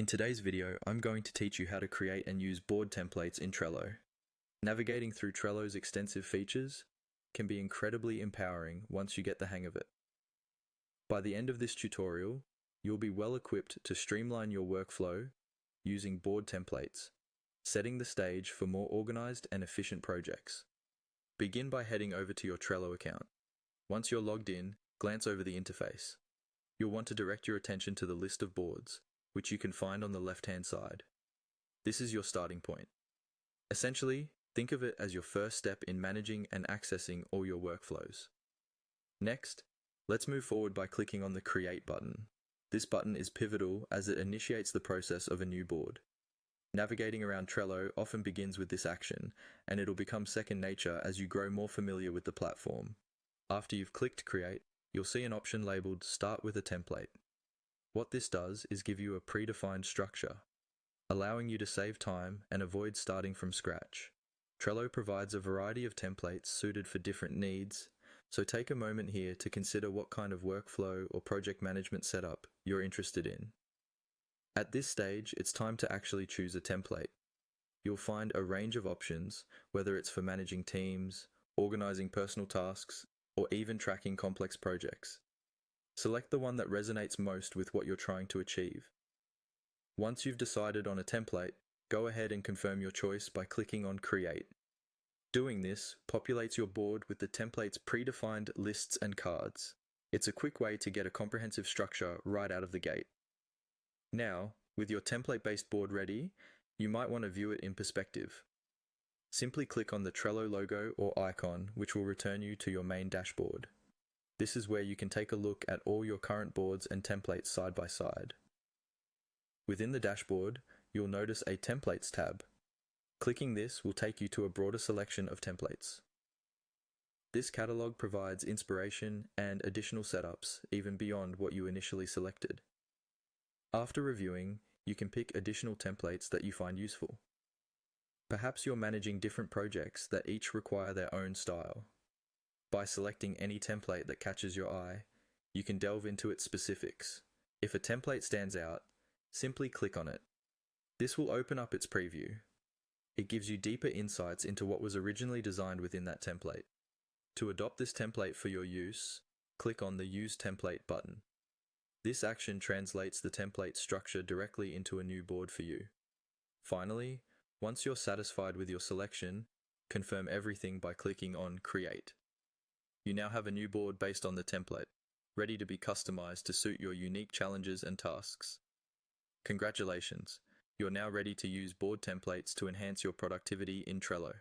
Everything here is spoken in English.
In today's video, I'm going to teach you how to create and use board templates in Trello. Navigating through Trello's extensive features can be incredibly empowering once you get the hang of it. By the end of this tutorial, you'll be well equipped to streamline your workflow using board templates, setting the stage for more organized and efficient projects. Begin by heading over to your Trello account. Once you're logged in, glance over the interface. You'll want to direct your attention to the list of boards, which you can find on the left-hand side. This is your starting point. Essentially, think of it as your first step in managing and accessing all your workflows. Next, let's move forward by clicking on the Create button. This button is pivotal as it initiates the process of a new board. Navigating around Trello often begins with this action, and it'll become second nature as you grow more familiar with the platform. After you've clicked Create, you'll see an option labeled Start with a Template. What this does is give you a predefined structure, allowing you to save time and avoid starting from scratch. Trello provides a variety of templates suited for different needs, so take a moment here to consider what kind of workflow or project management setup you're interested in. At this stage, it's time to actually choose a template. You'll find a range of options, whether it's for managing teams, organizing personal tasks, or even tracking complex projects. Select the one that resonates most with what you're trying to achieve. Once you've decided on a template, go ahead and confirm your choice by clicking on Create. Doing this populates your board with the template's predefined lists and cards. It's a quick way to get a comprehensive structure right out of the gate. Now, with your template-based board ready, you might want to view it in perspective. Simply click on the Trello logo or icon, which will return you to your main dashboard. This is where you can take a look at all your current boards and templates side by side. Within the dashboard, you'll notice a Templates tab. Clicking this will take you to a broader selection of templates. This catalog provides inspiration and additional setups, even beyond what you initially selected. After reviewing, you can pick additional templates that you find useful. Perhaps you're managing different projects that each require their own style. By selecting any template that catches your eye, you can delve into its specifics. If a template stands out, simply click on it. This will open up its preview. It gives you deeper insights into what was originally designed within that template. To adopt this template for your use, click on the Use Template button. This action translates the template structure directly into a new board for you. Finally, once you're satisfied with your selection, confirm everything by clicking on Create. You now have a new board based on the template, ready to be customized to suit your unique challenges and tasks. Congratulations, you're now ready to use board templates to enhance your productivity in Trello.